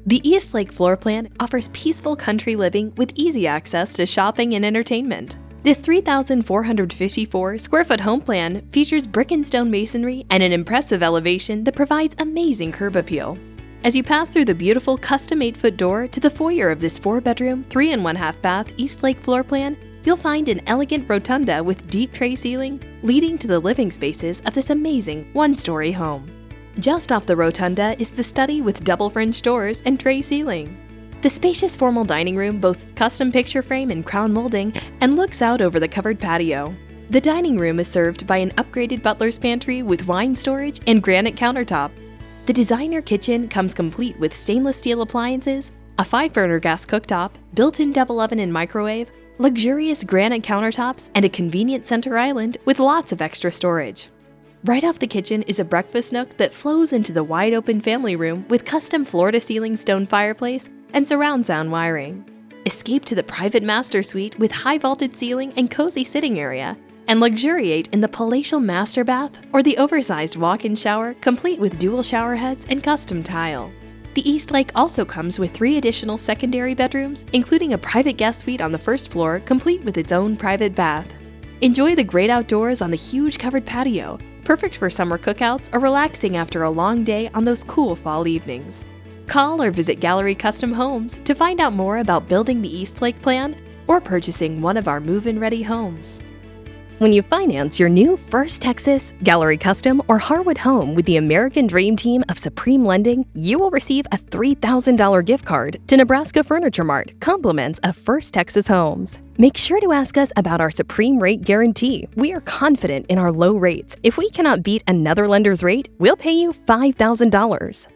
The Eastlake floor plan offers peaceful country living with easy access to shopping and entertainment. This 3,454 square foot home plan features brick and stone masonry and an impressive elevation that provides amazing curb appeal. As you pass through the beautiful custom 8-foot door to the foyer of this 4-bedroom, 3.5 bath Eastlake floor plan, you'll find an elegant rotunda with deep tray ceiling leading to the living spaces of this amazing 1-story home. Just off the rotunda is the study with double French doors and tray ceiling. The spacious formal dining room boasts custom picture frame and crown molding and looks out over the covered patio. The dining room is served by an upgraded butler's pantry with wine storage and granite countertop. The designer kitchen comes complete with stainless steel appliances, a 5-burner gas cooktop, built-in double oven and microwave, luxurious granite countertops, and a convenient center island with lots of extra storage. Right off the kitchen is a breakfast nook that flows into the wide-open family room with custom floor-to-ceiling stone fireplace and surround sound wiring. Escape to the private master suite with high-vaulted ceiling and cozy sitting area, and luxuriate in the palatial master bath or the oversized walk-in shower complete with dual shower heads and custom tile. The Eastlake also comes with 3 additional secondary bedrooms, including a private guest suite on the first floor complete with its own private bath. Enjoy the great outdoors on the huge covered patio, perfect for summer cookouts or relaxing after a long day on those cool fall evenings. Call or visit Gallery Custom Homes to find out more about building the Eastlake plan or purchasing one of our move-in ready homes. When you finance your new First Texas, Gallery Custom, or Harwood home with the American Dream Team of Supreme Lending, you will receive a $3,000 gift card to Nebraska Furniture Mart, compliments of First Texas Homes. Make sure to ask us about our Supreme Rate Guarantee. We are confident in our low rates. If we cannot beat another lender's rate, we'll pay you $5,000.